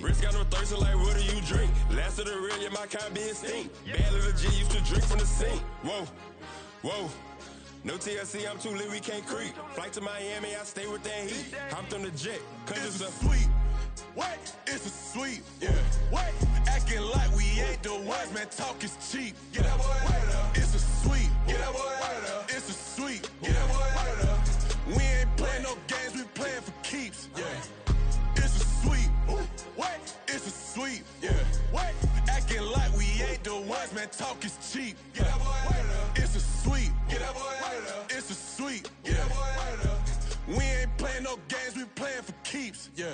Wrist got no thirsty like what do you drink? Last of the real, yeah, my kind be extinct. Bad little G used to drink from the sink. Whoa, whoa. No TLC, I'm too lit, we can't creep. Flight to Miami, I stay with that heat. Hopped on the jet, cause it's a sweet. What? It's a sweet. Yeah. What? Acting like we ain't the ones, man, talk is cheap. Get that boy out of there. It's a sweet. Get that boy out of there. It's a sweet. Get that boy out of there. We ain't playing no games, we playing for keeps. Yeah. It's a sweet. What? It's a sweet. Yeah. What? Acting like we ain't the ones, man, talk is cheap. Get that boy out of there. It's a sweet. Get that boy out of there. It's a sweet. Get that boy out of there. We ain't playing no games, we playing for keeps. Yeah.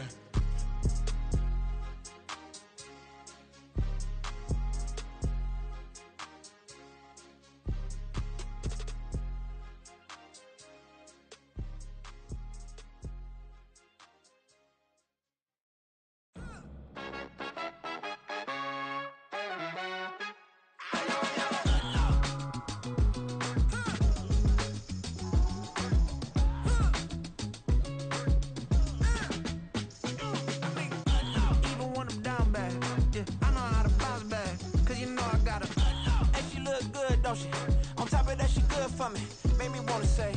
On top of that, she good for me. Made me wanna say,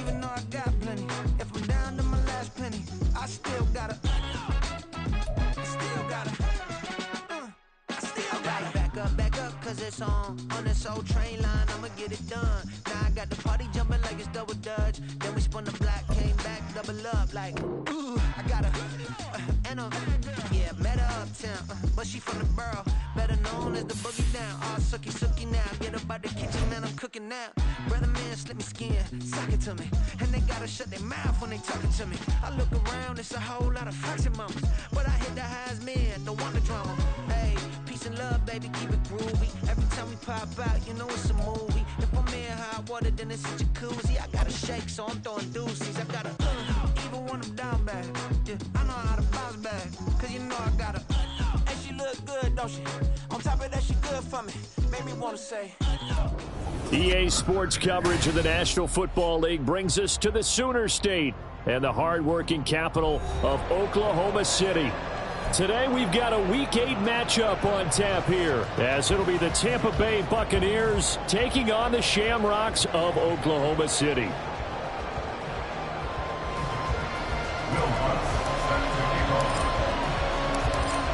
even though I got plenty, if I'm down to my last penny, I still gotta back up, cause it's on this old train line, I'ma get it done. Now I got the party jumping like it's double dutch. Then we spun the block, came back, double up, like, ooh, I got her, and yeah, met her uptown, but she from the borough, better known as the boogie down. All sookie now, get up out the kitchen, man, I'm cooking now. Brother man, slip me skin, sock it to me, and they gotta shut their mouth when they talking to me. I look around, it's a whole lot of fraction mamas, but I hit the highs, man, don't want the drama. Hey, peace and love, baby, keep it groovy. Every time we pop out, you know it's a movie. If I'm in hot water, then it's a jacuzzi. I gotta shake, so I'm throwing deuces. I gotta, even when I'm down bad, yeah, I know how to bounce back, cause you know I gotta, and she look good, don't she? On top of that, she good for me. Made me wanna say. EA Sports coverage of the National Football League brings us to the Sooner State and the hard-working capital of Oklahoma City. Today we've got a Week 8 matchup on tap here, as it'll be the Tampa Bay Buccaneers taking on the Shamrocks of Oklahoma City.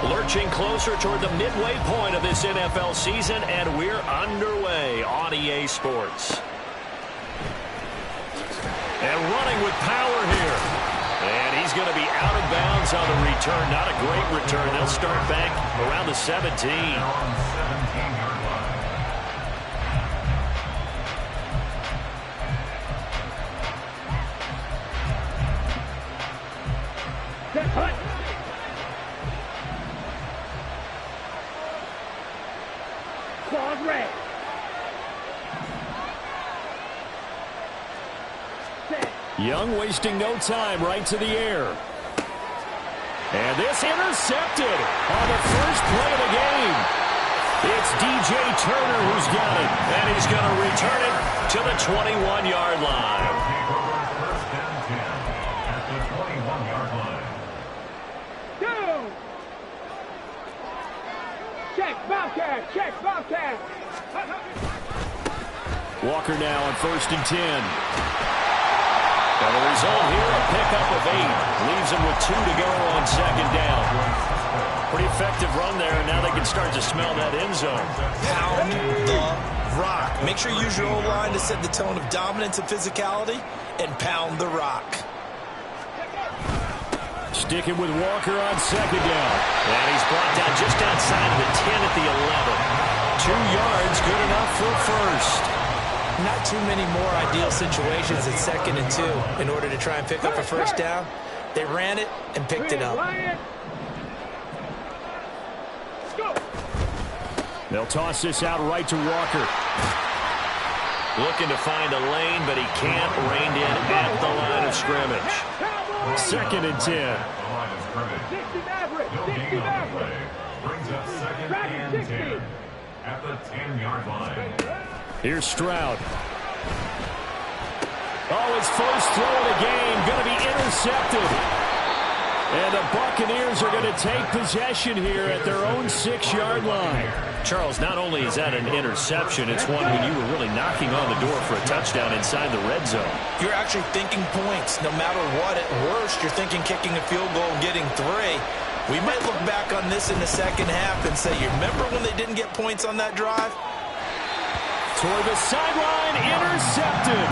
Lurching closer toward the midway point of this NFL season, and we're underway on EA Sports. And running with power here. And he's going to be out of bounds on the return. Not a great return. They'll start back around the 17. Claws red. Young wasting no time, right to the air. And this intercepted on the first play of the game. It's DJ Turner who's got it, and he's going to return it to the 21-yard line. First down 10 at the 21-yard line. Two. Check, Bobcat, check, Bobcat. Walker now on 1st and 10. And the result here, a pickup of 8. Leaves them with 2 to go on 2nd down. Pretty effective run there, and now they can start to smell that end zone. Pound the rock. Make sure you use your O-line to set the tone of dominance and physicality, and pound the rock. Sticking with Walker on 2nd down. And he's brought down just outside of the 10 at the 11. 2 yards, good enough for first. Not too many more ideal situations at 2nd and 2 in order to try and pick up a first down. They ran it and picked it up. They'll toss this out right to Walker. Looking to find a lane, but he can't. Reined in at the line of scrimmage. 2nd and 10. No gain on the play. Brings up 2nd and 10 at the 10-yard line. Here's Stroud. Oh, his first throw of the game going to be intercepted. And the Buccaneers are going to take possession here at their own 6-yard line. Charles, not only is that an interception, it's one when you were really knocking on the door for a touchdown inside the red zone. You're actually thinking points. No matter what, at worst, you're thinking kicking a field goal and getting 3. We might look back on this in the second half and say, you remember when they didn't get points on that drive? Toward the sideline, intercepted.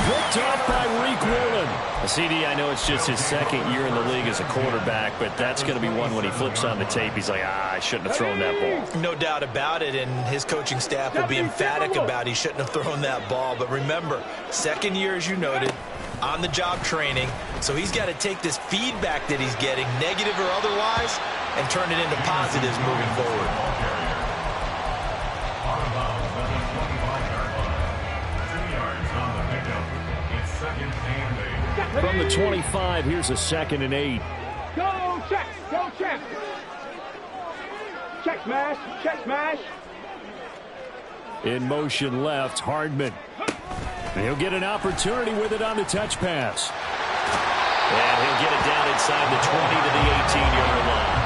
Picked off by Reek Whelan. CD, I know it's just his second year in the league as a quarterback, but that's going to be one when he flips on the tape, he's like, I shouldn't have thrown that ball. No doubt about it, and his coaching staff will be emphatic about he shouldn't have thrown that ball. But remember, second year, as you noted, on-the-job training, so he's got to take this feedback that he's getting, negative or otherwise, and turn it into positives moving forward. From the 25, here's a 2nd and 8. Go check. Go check. Check smash. Check smash. In motion left, Hardman. And he'll get an opportunity with it on the touch pass. And he'll get it down inside the 20 to the 18-yard line.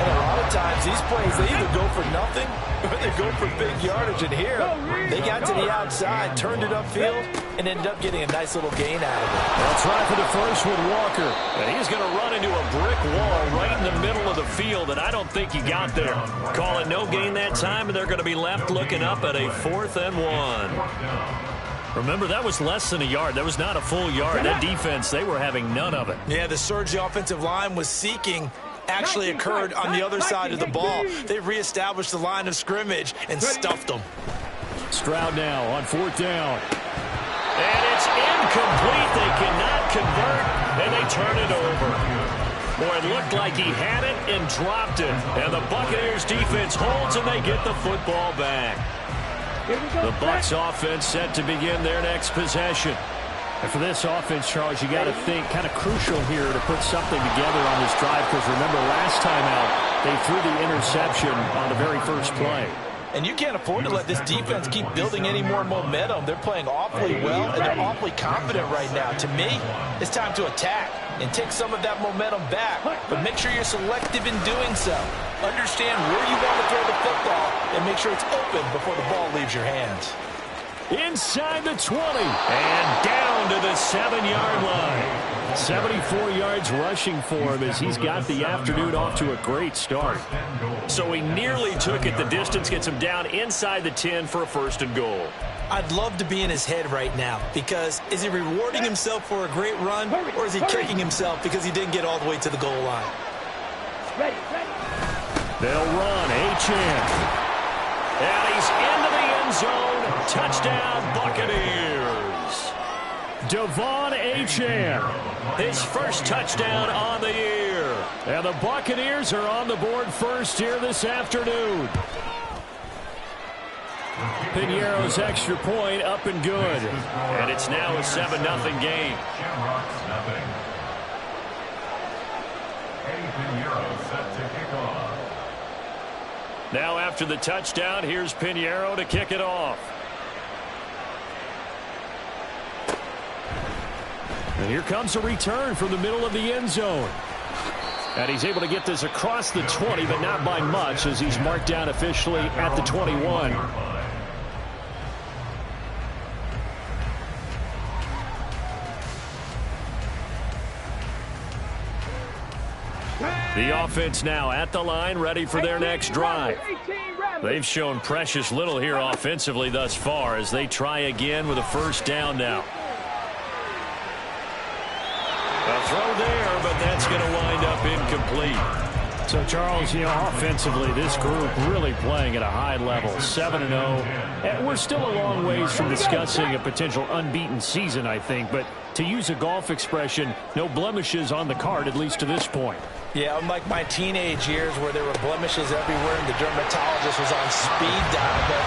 And a lot of times, these plays, they either go for nothing or they go for big yardage. And here, they got to the outside, turned it upfield, and ended up getting a nice little gain out of it. They'll try for the first with Walker. And he's going to run into a brick wall right in the middle of the field, and I don't think he got there. Call it no gain that time, and they're going to be left looking up at a 4th and 1. Remember, that was less than a yard. That was not a full yard. That defense, they were having none of it. Yeah, the surge the offensive line was seeking actually occurred on the other side of the ball. They reestablished the line of scrimmage and stuffed them. Stroud now on 4th down. And it's incomplete. They cannot convert, and they turn it over. Boy, it looked like he had it and dropped it. And the Buccaneers defense holds, and they get the football back. The Bucs offense set to begin their next possession. And for this offense, Charles, you got to think kind of crucial here to put something together on this drive, because remember, last time out, they threw the interception on the very first play. And you can't afford to let this defense keep building any more momentum. They're playing awfully well, and they're awfully confident right now. To me, it's time to attack and take some of that momentum back, but make sure you're selective in doing so. Understand where you want to throw the football and make sure it's open before the ball leaves your hands. Inside the 20 and down to the 7-yard line. 74 yards rushing for him as he's got the afternoon off to a great start. So he nearly took it the distance, gets him down inside the 10 for a 1st and goal. I'd love to be in his head right now, because is he rewarding himself for a great run, or is he kicking himself because he didn't get all the way to the goal line? Ready. They'll run. Achane. And he's into the end zone. Touchdown, Buccaneers. Devon Achane. His first touchdown on the year. And the Buccaneers are on the board first here this afternoon. Piñeiro's extra point up and good. And it's now a 7-0 game. Shamrocks nothing. Eddie Piñeiro set to kick off. Now after the touchdown, here's Piñeiro to kick it off. And here comes a return from the middle of the end zone. And he's able to get this across the 20, but not by much, as he's marked down officially at the 21. The offense now at the line, ready for their next drive. They've shown precious little here offensively thus far as they try again with a 1st down now. A throw there, but that's going to wind up incomplete. So, Charles, offensively, this group really playing at a high level, 7-0. And we're still a long ways from discussing a potential unbeaten season, I think. But to use a golf expression, no blemishes on the card, at least to this point. Yeah, unlike my teenage years where there were blemishes everywhere and the dermatologist was on speed dial. But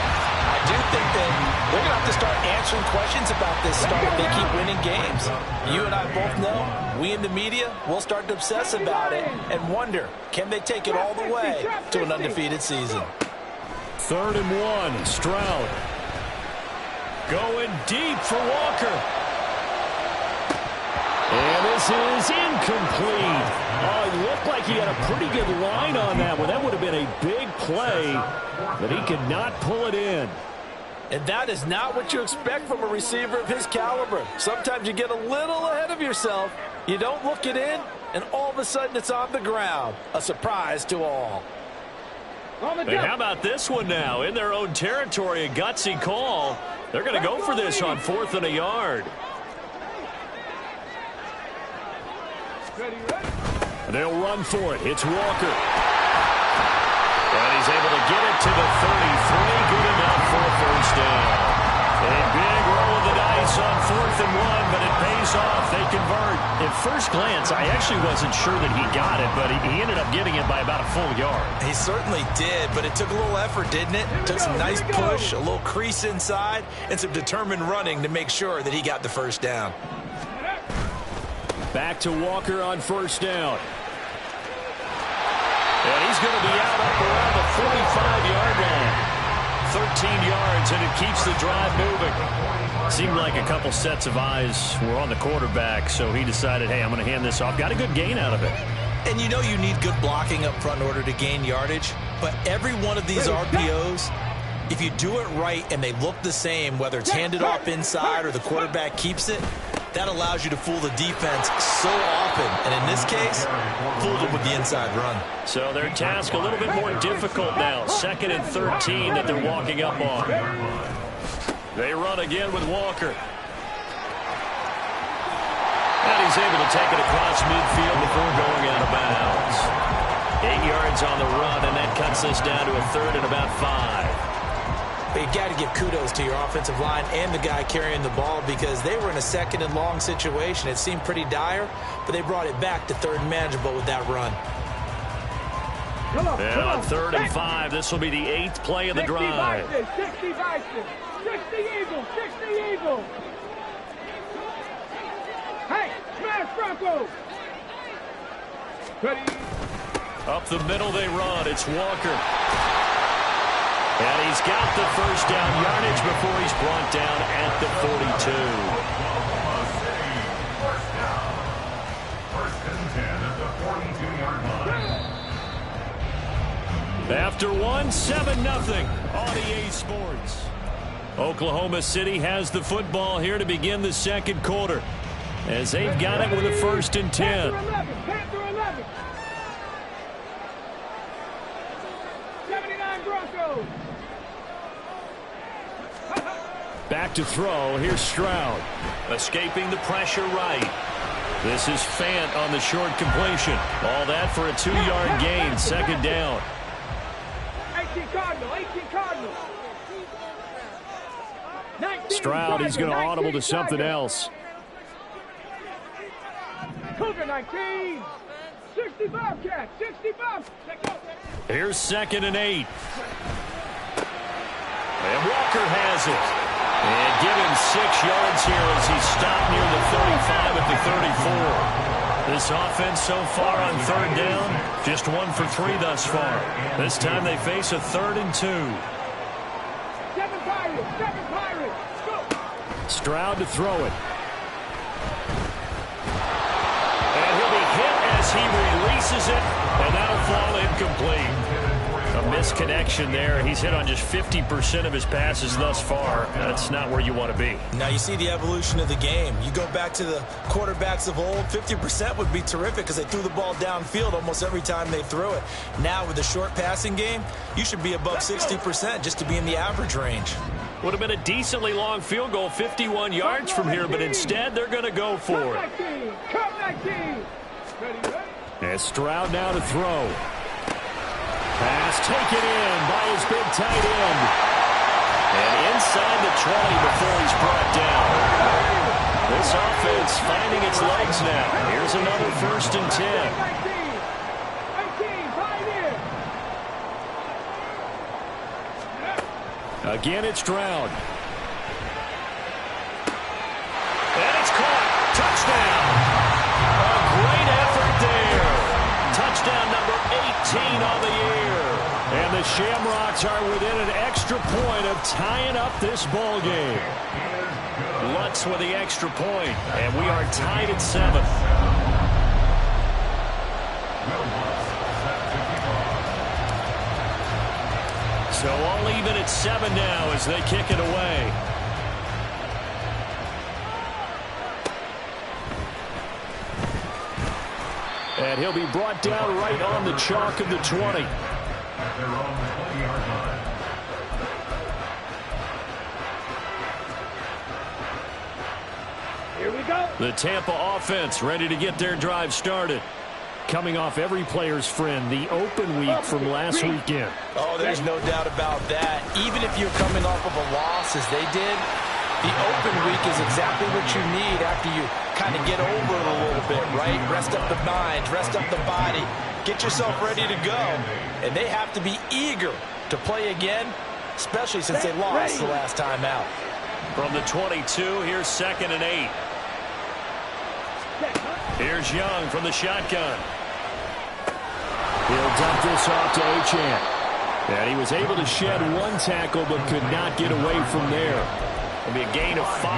I do think that they're going to have to start answering questions about this stuff if they keep winning games. You and I both know, we in the media, will start to obsess about it and wonder, can they take it all the way to an undefeated season? 3rd and 1, Stroud. Going deep for Walker. And this is incomplete. Oh, it looked like he had a pretty good line on that one. That would have been a big play, but he could not pull it in. And that is not what you expect from a receiver of his caliber. Sometimes you get a little ahead of yourself. You don't look it in, and all of a sudden it's on the ground. A surprise to all. And how about this one now? In their own territory, a gutsy call. They're going to go for this on 4th and a yard. They'll run for it. It's Walker. And he's able to get it to the 33. Good enough for a first down. A big roll of the dice on 4th and 1, but it pays off. They convert. At first glance, I actually wasn't sure that he got it, but he ended up getting it by about a full yard. He certainly did, but it took a little effort, didn't it? Took some nice push, a little crease inside, and some determined running to make sure that he got the first down. Back to Walker on first down. And he's going to be out up around the 45-yard line. 13 yards, and it keeps the drive moving. Seemed like a couple sets of eyes were on the quarterback, so he decided, hey, I'm going to hand this off. Got a good gain out of it. And you know you need good blocking up front in order to gain yardage, but every one of these RPOs, if you do it right and they look the same, whether it's handed off inside or the quarterback keeps it, that allows you to fool the defense so often. And in this case, fooled them with the inside run. So their task a little bit more difficult now. 2nd and 13 that they're walking up on. They run again with Walker. And he's able to take it across midfield before going out of bounds. 8 yards on the run, and that cuts us down to a 3rd and about 5. But you got to give kudos to your offensive line and the guy carrying the ball because they were in a 2nd and long situation. It seemed pretty dire, but they brought it back to 3rd and manageable with that run. And on 3rd and 5, this will be the 8th play of the drive. 60 Vikings, 60 Eagles, 60 Eagles. Hey, smash Bronco. Ready. Up the middle they run. It's Walker. And he's got the first down yardage before he's brought down at the 42. First and 10 at the 42-yard line. After 7-0 on EA Sports. Oklahoma City has the football here to begin the second quarter, as they've got it with a 1st and 10. Panther 11. 79 Broncos. Back to throw. Here's Stroud. Escaping the pressure right. This is Fant on the short completion. All that for a 2-yard gain. 2nd down. 18 Cardinal. 18 Cardinal. Stroud, he's going to audible to something else. Cougar 19. 65 cat. 65. Here's 2nd and 8. And Walker has it. And give him 6 yards here as he's stopped near the 35 at the 34. This offense so far on 3rd down, just 1 for 3 thus far. This time they face a 3rd and 2. 7 Pirates. Go. Stroud to throw it. And he'll be hit as he releases it, and that'll fall incomplete. A misconnection there. He's hit on just 50% of his passes thus far. That's not where you want to be. Now you see the evolution of the game. You go back to the quarterbacks of old, 50% would be terrific because they threw the ball downfield almost every time they threw it. Now with the short passing game, you should be above 60% just to be in the average range. Would have been a decently long field goal, 51 yards from here, but instead they're going to go for it. And Stroud now to throw. Pass taken in by his big tight end. And inside the 20 before he's brought down. This offense finding its legs now. Here's another 1st and 10. Again, it's Stroud. And it's caught. Touchdown. A great effort there. Touchdown number 18 on the year. And the Shamrocks are within an extra point of tying up this ball game. Lutz with the extra point, and we are tied at 7. So all even at 7 now as they kick it away. And he'll be brought down right on the chalk of the 20. At their own 20-yard line. Here we go. The Tampa offense ready to get their drive started. Coming off every player's friend, the open week from last weekend. Oh, there's no doubt about that. Even if you're coming off of a loss as they did, the open week is exactly what you need after you kind of get over it a little bit, right? Rest up the mind, rest up the body, get yourself ready to go. And they have to be eager to play again, especially since they lost the last time out. From the 22, here's 2nd and 8. Here's Young from the shotgun. He'll dump this off to Achane. And he was able to shed one tackle but could not get away from there. It'll be a gain of 5,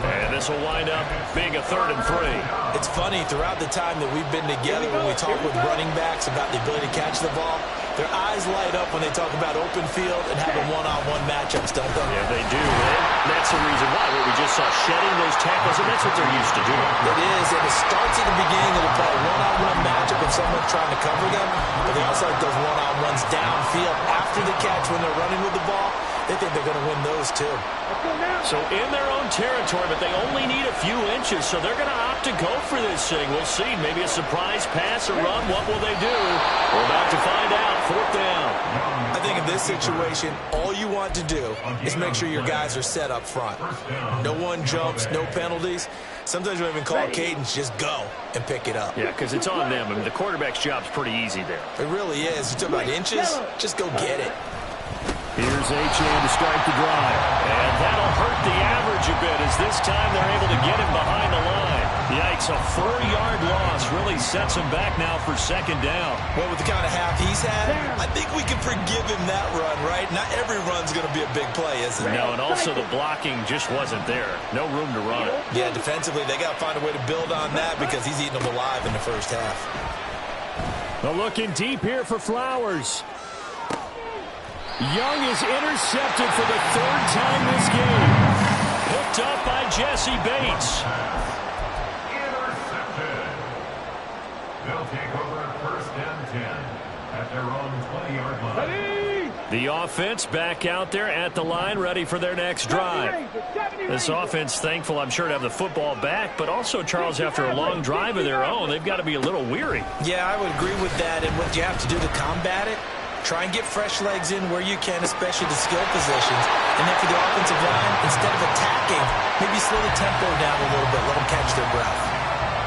and this will wind up being a 3rd and 3. It's funny, throughout the time that we've been together, when we talk with running backs about the ability to catch the ball, their eyes light up when they talk about open field and having one-on-one matchups, don't they? Yeah, they do. And that's the reason why. We just saw shedding those tackles, and that's what they're used to doing. It is, and it starts at the beginning of the play. One-on-one matchup with someone trying to cover them, but they also like those one-on-ones downfield after the catch when they're running with the ball. They think they're going to win those, too. So in their own territory, but they only need a few inches, so they're going to opt to go for this thing. We'll see. Maybe a surprise pass or run. What will they do? We're about to find out. 4th down. I think in this situation, all you want to do is make sure your guys are set up front. No one jumps, no penalties. Sometimes we even call cadence, just go and pick it up. Yeah, because it's on them. I mean, the quarterback's job's pretty easy there. It really is. You talk about inches, just go get it. Here's Achane to start the drive. And that'll hurt the average a bit as this time they're able to get him behind the line. Yikes, a 4-yard loss really sets him back now for 2nd down. Well, with the kind of half he's had, I think we can forgive him that run, right? Not every run's going to be a big play, is it? No, and also the blocking just wasn't there. No room to run. Yeah, defensively, they got to find a way to build on that because he's eating them alive in the first half. Well, looking deep here for Flowers. Young is intercepted for the 3rd time this game. Hooked up by Jesse Bates. Intercepted. They'll take over 1st and 10 at their own 20-yard line. The offense back out there at the line, ready for their next drive. This offense thankful, I'm sure, to have the football back, but also, Charles, after a long drive of their own, they've got to be a little weary. Yeah, I would agree with that, and what you have to do to combat it, try and get fresh legs in where you can, especially the skill positions. And then for the offensive line, instead of attacking, maybe slow the tempo down a little bit, let them catch their breath.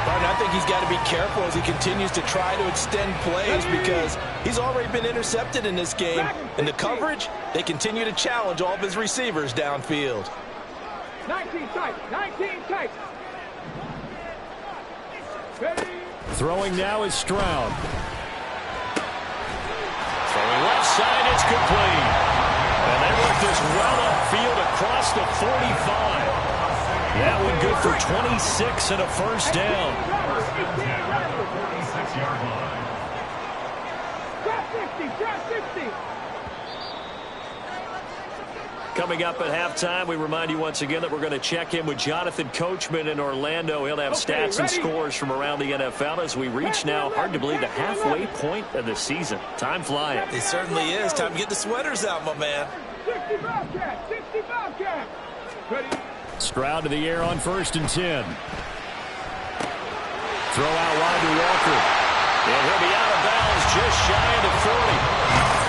Martin, I think he's got to be careful as he continues to try to extend plays because he's already been intercepted in this game. And the coverage, they continue to challenge all of his receivers downfield. 19 tight, 19 tight. Ready? Throwing now is Stroud. Throwing left side, it's complete. And they work this well upfield across the 45. That one good for 26 and a 1st down. Drop 60. Coming up at halftime, we remind you once again that we're going to check in with Jonathan Coachman in Orlando. He'll have stats and scores from around the NFL as we reach now, hard to believe, the halfway point of the season. Time flying. It certainly is. Time to get the sweaters out, my man. 60 Bobcat. 60 Bobcat. Ready? Stroud to the air on 1st and 10. Throw out wide to Walker. And he'll be out of bounds just shy of the 40.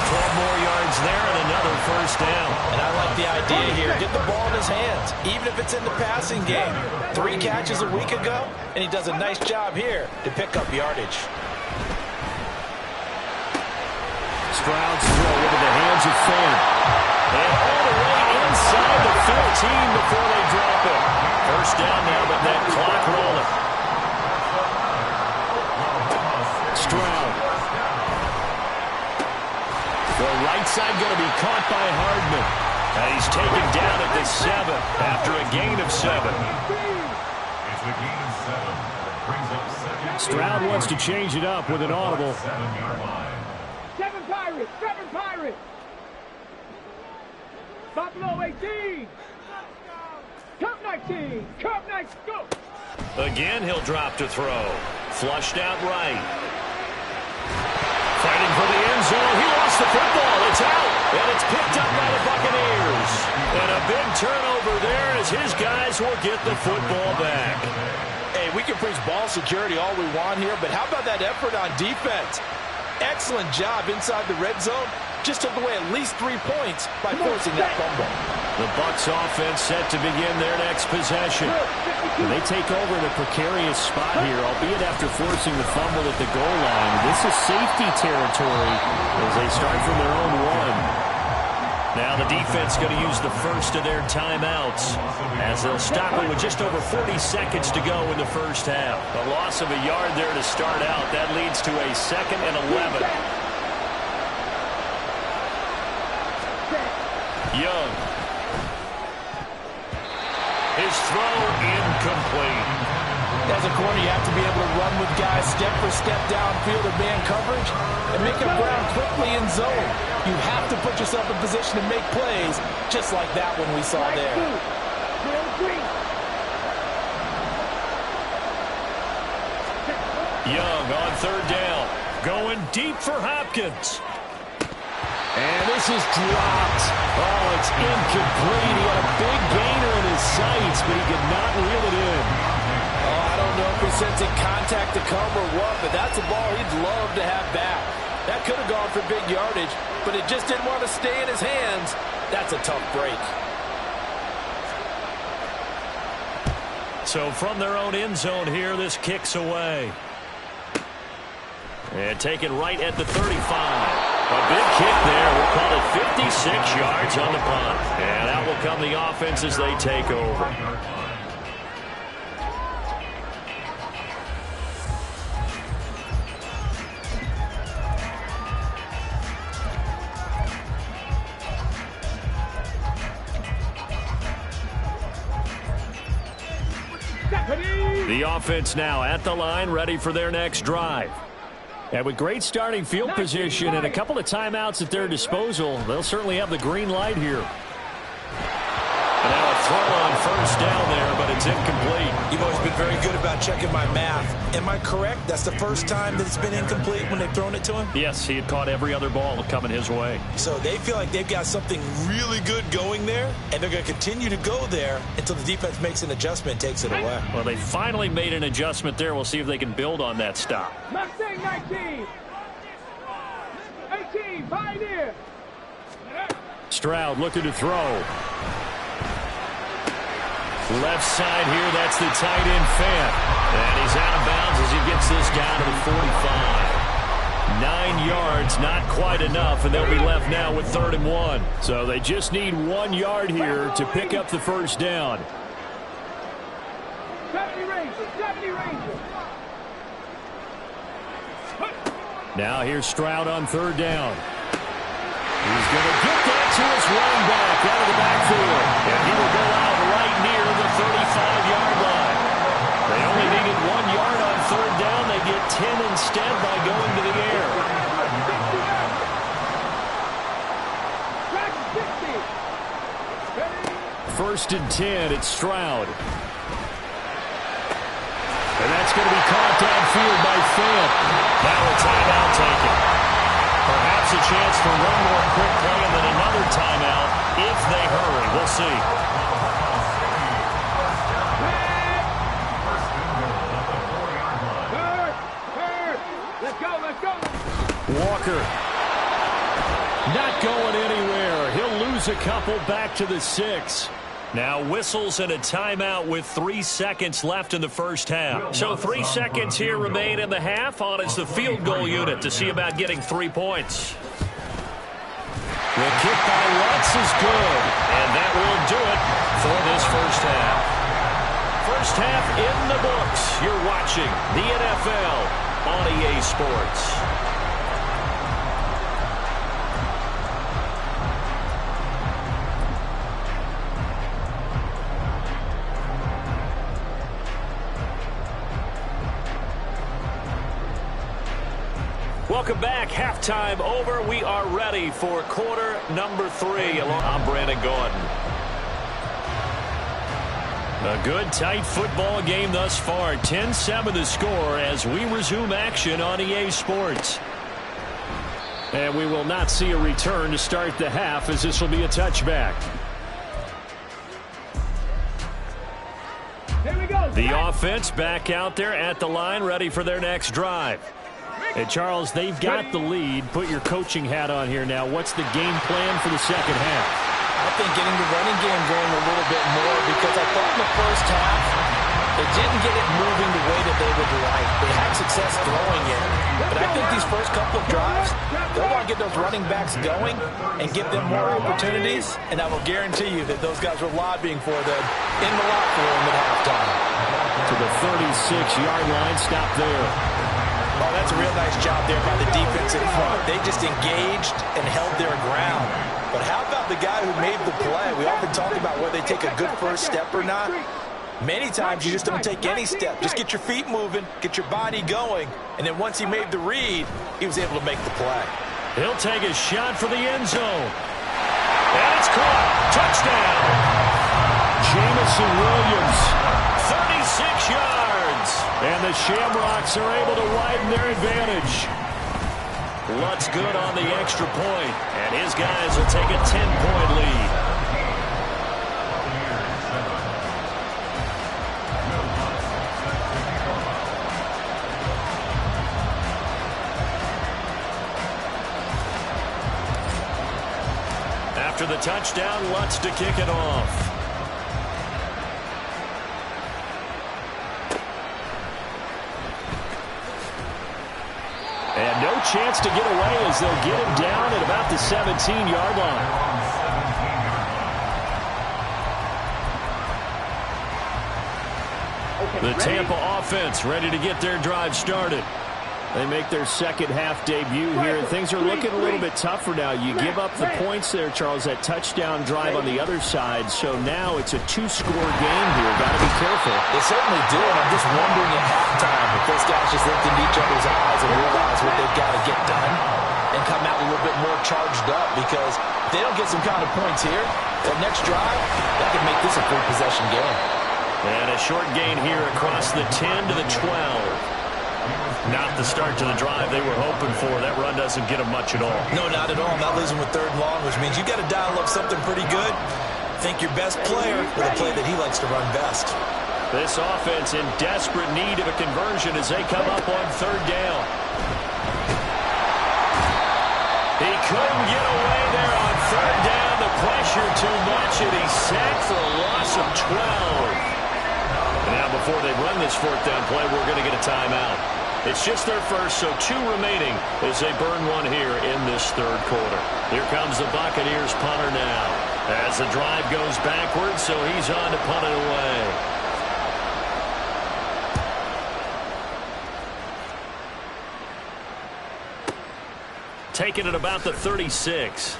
12 more yards there and another 1st down. And I like the idea here. Get the ball in his hands, even if it's in the passing game. 3 catches a week ago, and he does a nice job here to pick up yardage. Stroud's throw into the hands of Fant. And all the way inside the 15 before they drop it. 1st down now, but that clock rolling. Stroud The right side going to be caught by Hardman. And he's taken down at the 7 after a gain of 7. It's a gain of 7. Brings up second. Stroud wants to change it up with an audible. 7-yard line. 7 Pirates, 7 Pirates. Buffalo 18. Cup 19, Cup 19, go. Again, he'll drop to throw. Flushed out right. Fighting for the end zone. He lost the football. It's out. And it's picked up by the Buccaneers. And a big turnover there as his guys will get the football back. Hey, we can preach ball security all we want here, but how about that effort on defense? Excellent job inside the red zone. Just took away at least 3 points by forcing that fumble. The Bucs offense set to begin their next possession. And they take over in a precarious spot here, albeit after forcing the fumble at the goal line. This is safety territory as they start from their own 1. Now the defense going to use the first of their timeouts as they'll stop it with just over 40 seconds to go in the first half. A loss of a yard there to start out. That leads to a 2nd and 11. Young. His throw incomplete. As a corner, you have to be able to run with guys step for step downfield or man coverage and make up ground quickly in zone. You have to put yourself in position to make plays, just like that one we saw there. Young on 3rd down. Going deep for Hopkins. And this is dropped. Oh, it's incomplete. He had a big gainer in his sights, but he could not reel it in. Oh, I don't know if he's sensing contact to come or what, but that's a ball he'd love to have back. That could have gone for big yardage, but it just didn't want to stay in his hands. That's a tough break. So from their own end zone here, this kicks away. And taken right at the 35. A big kick there. We'll call it 56 yards on the punt. And out will come the offense as they take over. The offense now at the line, ready for their next drive. And with great starting field position and a couple of timeouts at their disposal, they'll certainly have the green light here. And now a throw on 1st down there, but it's incomplete. You've always been very good about checking my math. Am I correct? That's the first time that it's been incomplete when they've thrown it to him? Yes, he had caught every other ball coming his way. So they feel like they've got something really good going there, and they're going to continue to go there until the defense makes an adjustment and takes it away. Well, they finally made an adjustment there. We'll see if they can build on that stop. Mustang 19. 18, Pioneer. Stroud looking to throw. Left side here, that's the tight end Fant. And he's out of bounds as he gets this down to the 45. 9 yards, not quite enough, and they'll be left now with 3rd and 1. So they just need 1 yard here to pick up the 1st down. 70 Rangers, 70 Rangers. Now here's Stroud on 3rd down. He's going to get that to his running back out of the backfield. And he will go out right near the 35-yard line. They only needed 1 yard on 3rd down. They get 10 instead by going to the air. 1st and 10, it's Stroud. And that's going to be caught downfield by Fant. Now a timeout taken. Perhaps a chance for one more quick play and then another timeout if they hurry. We'll see. Let's go, let's go. Walker not going anywhere. He'll lose a couple back to the 6. Now whistles and a timeout with 3 seconds left in the first half. So 3 seconds here remain in the half. On is the field goal unit to see about getting 3 points. The kick by Lutz is good. And that will do it for this first half. First half in the books. You're watching the NFL on EA Sports. Welcome back. Halftime over. We are ready for quarter number 3. I'm Brandon Gaudin. A good, tight football game thus far. 10-7 the score as we resume action on EA Sports. And we will not see a return to start the half, as this will be a touchback. Here we go. The offense back out there at the line, ready for their next drive. And Charles, they've got the lead. Put your coaching hat on here now. What's the game plan for the second half? I think getting the running game going a little bit more, because I thought in the first half they didn't get it moving the way that they would like. They had success throwing it, but I think these first couple of drives, they'll want to get those running backs going and give them more opportunities, and I will guarantee you that those guys were lobbying for them in the locker room at halftime. To the 36-yard line, stop there. Oh, that's a real nice job there by the defense in front. They just engaged and held their ground. But how about the guy who made the play? We often talk about whether they take a good first step or not. Many times you just don't take any step. Just get your feet moving, get your body going, and then once he made the read, he was able to make the play. He'll take a shot for the end zone. And it's caught. Touchdown. Jamison Williams, 36 yards. And the Shamrocks are able to widen their advantage. Lutz good on the extra point, and his guys will take a 10-point lead. After the touchdown, Lutz to kick it off. And no chance to get away as they'll get him down at about the 17-yard line. The Tampa offense ready to get their drive started. They make their second half debut here, and things are looking a little bit tougher now. You give up the points there, Charles, that touchdown drive on the other side, so now it's a 2-score game here. Got to be careful. They certainly do, and I'm just wondering at halftime if those guys just looked into each other's eyes and realize what they've got to get done and come out a little bit more charged up, because if they don't get some kind of points here, that next drive, that could make this a full-possession game. And a short gain here across the 10 to the 12. Not the start to the drive they were hoping for. That run doesn't get them much at all. No, not at all. Not losing with 3rd and long, which means you got to dial up something pretty good. Think your best player with a play that he likes to run best. This offense in desperate need of a conversion as they come up on 3rd down. He couldn't get away there on 3rd down. The pressure too much, and he's sacked for a loss of 12. Now, before they run this 4th down play, we're going to get a timeout. It's just their first, so 2 remaining as they burn one here in this 3rd quarter. Here comes the Buccaneers punter now as the drive goes backwards, so he's on to punt it away. Taking it about the 36.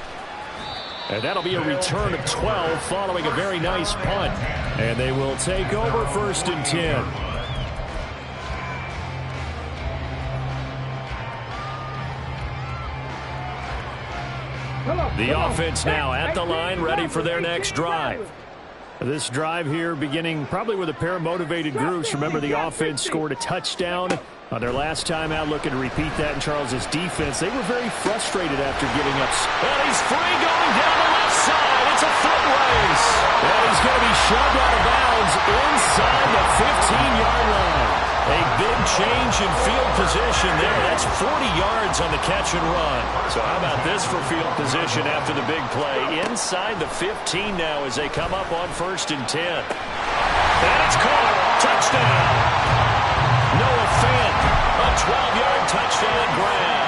And that'll be a return of 12 following a very nice punt. And they will take over 1st and 10. The offense now at the line, ready for their next drive. This drive here beginning probably with a pair of motivated groups. Remember, the offense scored a touchdown on their last time out, looking to repeat that in Charles's defense. They were very frustrated after giving up. And he's free going down the left side. It's a foot race. And he's going to be shoved out of bounds inside the 15-yard line. A big change in field position there. That's 40 yards on the catch and run. So how about this for field position after the big play? Inside the 15 now as they come up on 1st and 10. And it's caught. Touchdown. Noah Fant, a 12-yard touchdown grab.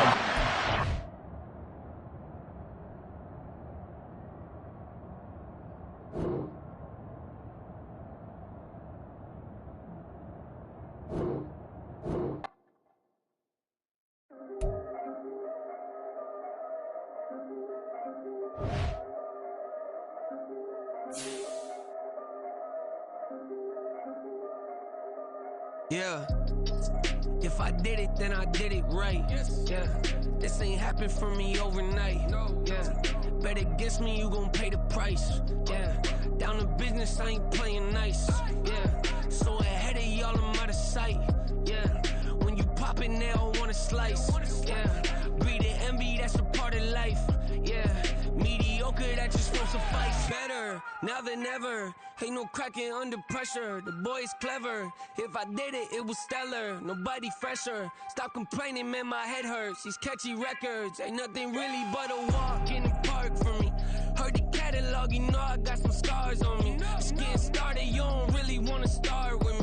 Yeah. If If I did it, then I did it right. Yeah, this ain't happened for me overnight. Yeah, bet against me, you gon' pay the price. Yeah, down to business, I ain't playing nice. Yeah, so ahead of y'all, I'm out of sight. Yeah, when you pop it, they don't wanna slice. Yeah, breed the envy, that's a part of life. Yeah, mediocre, that just won't suffice. Better now than ever. Ain't no cracking under pressure. The boy's clever. If I did it, it was stellar. Nobody fresher. Stop complaining, man, my head hurts. These catchy records ain't nothing really but a walk in the park for me. Heard the catalog, you know I got some scars on me. Just getting started, you don't really wanna start with me.